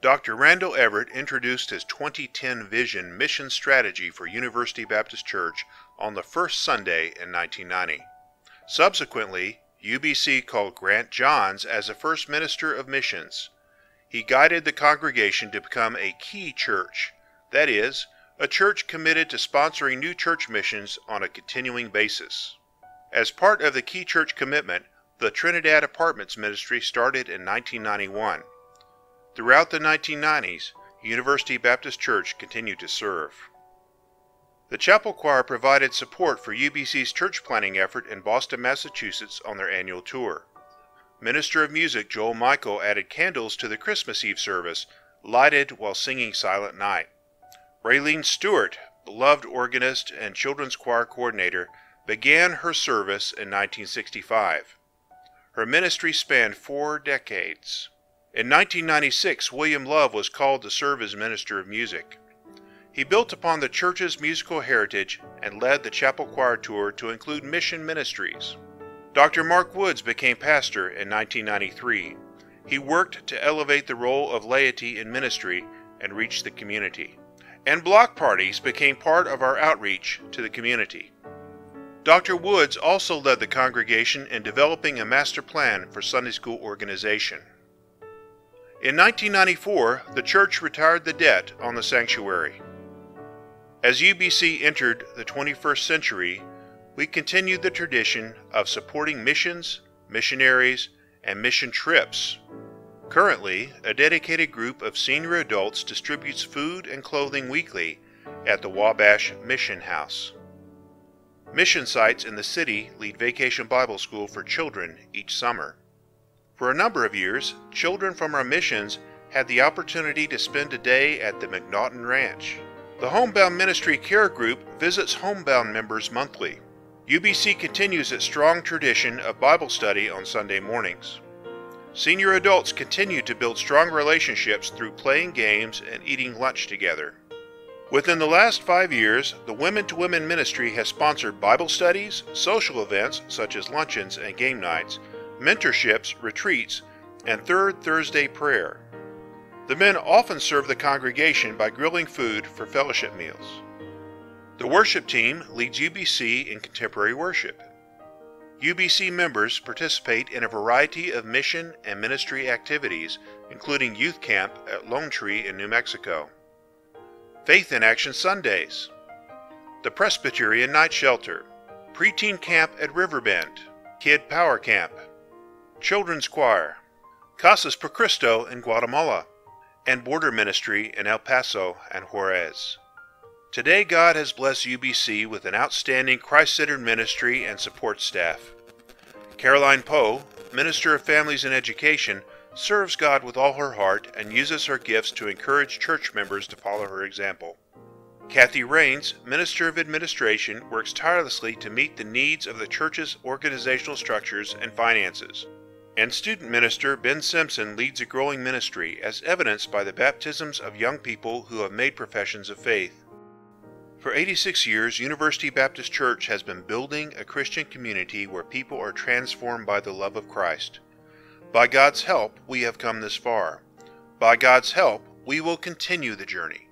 Dr. Randall Everett introduced his 2010 Vision Mission Strategy for University Baptist Church on the first Sunday in 1990. Subsequently, UBC called Grant Johns as the first minister of missions. He guided the congregation to become a key church, that is, a church committed to sponsoring new church missions on a continuing basis. As part of the key church commitment, the Trinidad Apartments Ministry started in 1991. Throughout the 1990s, University Baptist Church continued to serve. The chapel choir provided support for UBC's church planting effort in Boston, Massachusetts on their annual tour. Minister of Music Joel Michael added candles to the Christmas Eve service, lighted while singing Silent Night. Raylene Stewart, beloved organist and children's choir coordinator, began her service in 1965. Her ministry spanned 4 decades. In 1996, William Love was called to serve as minister of music. He built upon the church's musical heritage and led the chapel choir tour to include mission ministries. Dr. Mark Woods became pastor in 1993. He worked to elevate the role of laity in ministry and reach the community. And block parties became part of our outreach to the community. Dr. Woods also led the congregation in developing a master plan for Sunday school organization. In 1994, the church retired the debt on the sanctuary. As UBC entered the 21st century, we continued the tradition of supporting missions, missionaries, and mission trips. Currently, a dedicated group of senior adults distributes food and clothing weekly at the Wabash Mission House. Mission sites in the city lead Vacation Bible School for children each summer. For a number of years, children from our missions had the opportunity to spend a day at the McNaughton Ranch. The Homebound Ministry Care Group visits homebound members monthly. UBC continues its strong tradition of Bible study on Sunday mornings. Senior adults continue to build strong relationships through playing games and eating lunch together. Within the last 5 years, the Women to Women Ministry has sponsored Bible studies, social events such as luncheons and game nights, mentorships, retreats, and Third Thursday prayer. The men often serve the congregation by grilling food for fellowship meals. The worship team leads UBC in contemporary worship. UBC members participate in a variety of mission and ministry activities, including youth camp at Lone Tree in New Mexico, Faith in Action Sundays, the Presbyterian Night Shelter, Preteen Camp at Riverbend, Kid Power Camp, Children's Choir, Casas por Cristo in Guatemala, and Border Ministry in El Paso and Juarez. Today, God has blessed UBC with an outstanding Christ-centered ministry and support staff. Caroline Poe, Minister of Families and Education, serves God with all her heart and uses her gifts to encourage church members to follow her example. Kathy Raines, Minister of Administration, works tirelessly to meet the needs of the church's organizational structures and finances. And student minister Ben Simpson leads a growing ministry, as evidenced by the baptisms of young people who have made professions of faith. For 86 years, University Baptist Church has been building a Christian community where people are transformed by the love of Christ. By God's help, we have come this far. By God's help, we will continue the journey.